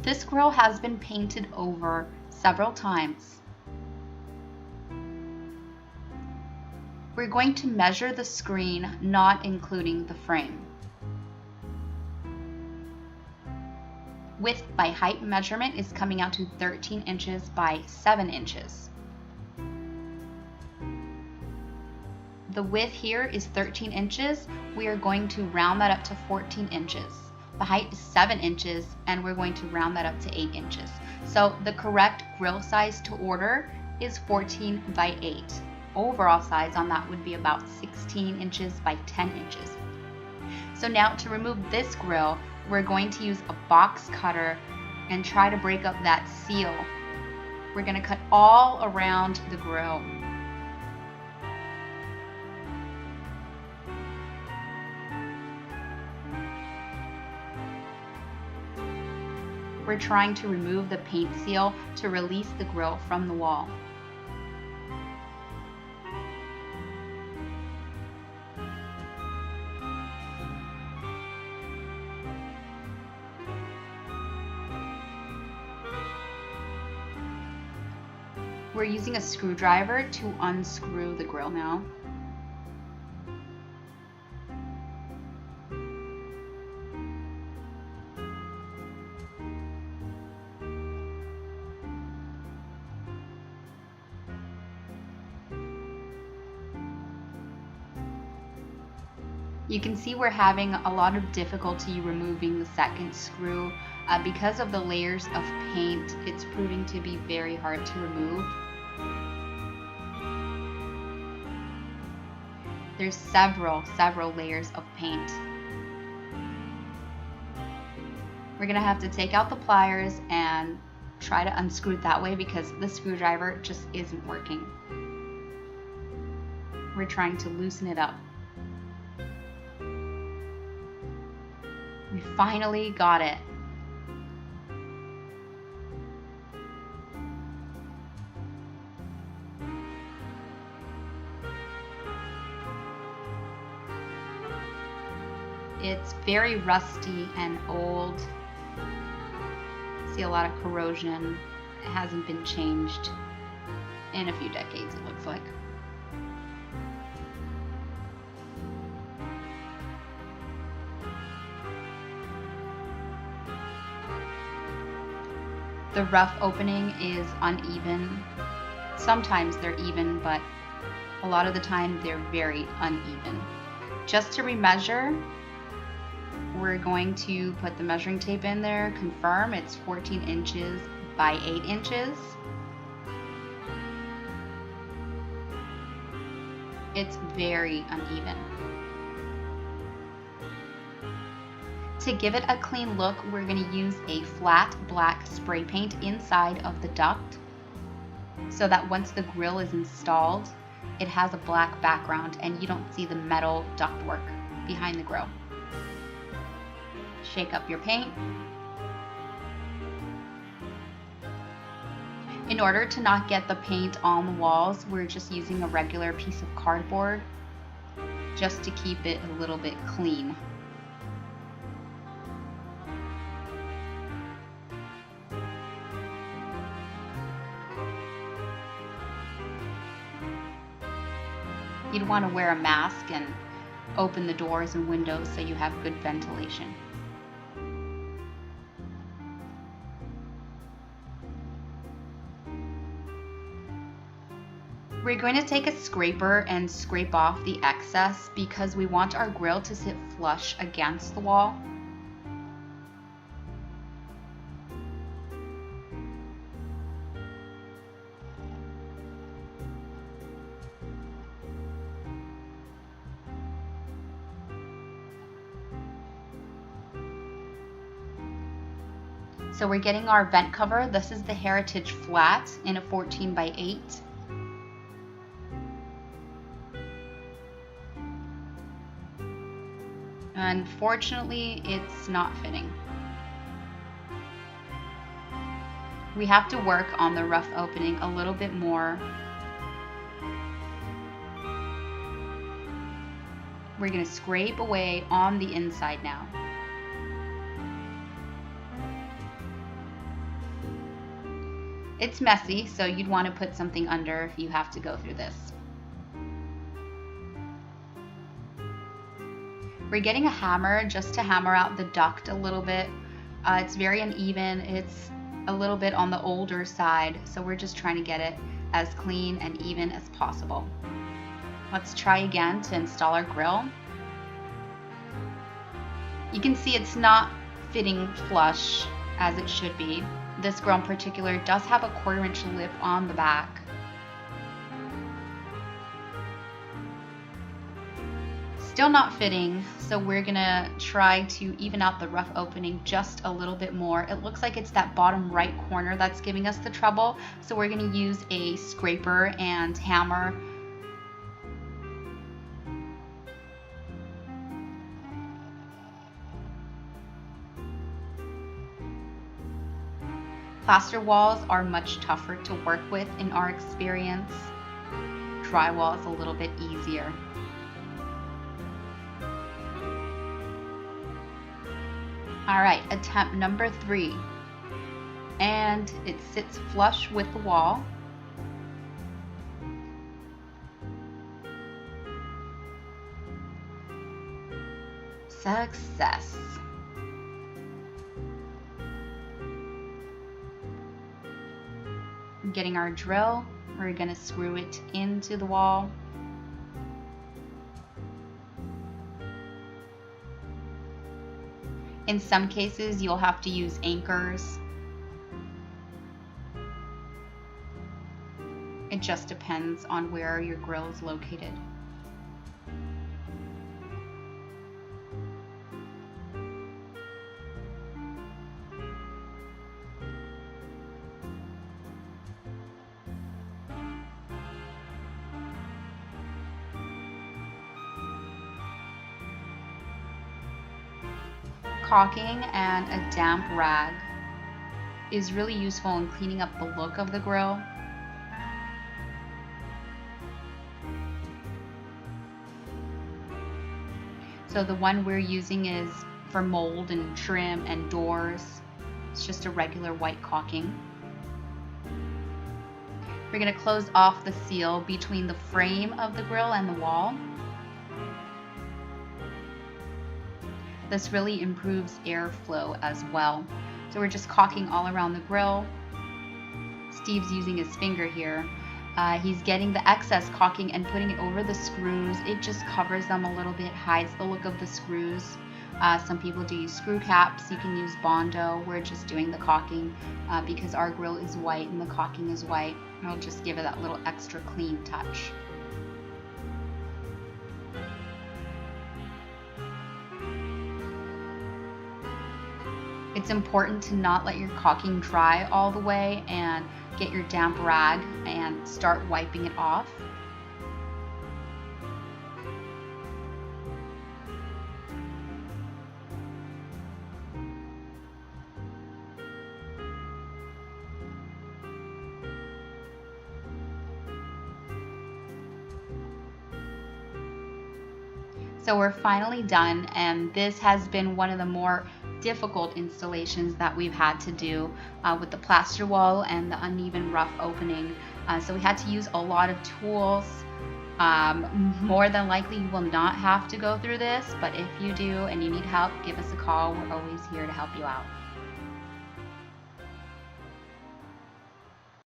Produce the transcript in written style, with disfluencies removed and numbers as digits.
This grill has been painted over several times. We're going to measure the screen, not including the frame. Width by height measurement is coming out to 13 inches by 7 inches. The width here is 13 inches. We are going to round that up to 14 inches. The height is 7 inches, and we're going to round that up to 8 inches. So the correct grill size to order is 14 by 8. Overall size on that would be about 16 inches by 10 inches. So now to remove this grill, we're going to use a box cutter and try to break up that seal. We're going to cut all around the grill. We're trying to remove the paint seal to release the grill from the wall. We're using a screwdriver to unscrew the grill now. You can see we're having a lot of difficulty removing the second screw. Because of the layers of paint, it's proving to be very hard to remove. There's several layers of paint. We're gonna have to take out the pliers and try to unscrew it that way because the screwdriver just isn't working. We're trying to loosen it up. We finally got it. It's very rusty and old. See a lot of corrosion. It hasn't been changed in a few decades, it looks like. The rough opening is uneven. Sometimes they're even, but a lot of the time they're very uneven. Just to remeasure, we're going to put the measuring tape in there, confirm it's 14 inches by 8 inches. It's very uneven. To give it a clean look, we're going to use a flat black spray paint inside of the duct so that once the grill is installed, it has a black background and you don't see the metal ductwork behind the grill. Shake up your paint. In order to not get the paint on the walls, we're just using a regular piece of cardboard just to keep it a little bit clean. You'd want to wear a mask and open the doors and windows so you have good ventilation. We're going to take a scraper and scrape off the excess because we want our grill to sit flush against the wall. So we're getting our vent cover. This is the Heritage Flat in a 14 by 8. Unfortunately, it's not fitting. We have to work on the rough opening a little bit more. We're going to scrape away on the inside now. It's messy, so you'd want to put something under if you have to go through this. We're getting a hammer just to hammer out the duct a little bit. It's very uneven. It's a little bit on the older side, so we're just trying to get it as clean and even as possible. Let's try again to install our grill. You can see it's not fitting flush as it should be. This grill in particular does have a 1/4-inch lip on the back. Still not fitting, so we're gonna try to even out the rough opening just a little bit more. It looks like it's that bottom right corner that's giving us the trouble, so we're gonna use a scraper and hammer. Plaster walls are much tougher to work with in our experience. Drywall is a little bit easier. All right, attempt number 3. And it sits flush with the wall. Success. Getting our drill, we're gonna screw it into the wall. In some cases, you'll have to use anchors. It just depends on where your grill is located. Caulking and a damp rag is really useful in cleaning up the look of the grill. So the one we're using is for mold and trim and doors. It's just a regular white caulking. We're going to close off the seal between the frame of the grill and the wall. This really improves airflow as well. So we're just caulking all around the grill. Steve's using his finger here. He's getting the excess caulking and putting it over the screws. It just covers them a little bit, hides the look of the screws. Some people do use screw caps. You can use Bondo. We're just doing the caulking because our grill is white and the caulking is white. It'll just give it that little extra clean touch. It's important to not let your caulking dry all the way and get your damp rag and start wiping it off. So we're finally done, and this has been one of the more difficult installations that we've had to do with the plaster wall and the uneven rough opening. So we had to use a lot of tools. More than likely you will not have to go through this, but if you do and you need help, give us a call. We're always here to help you out.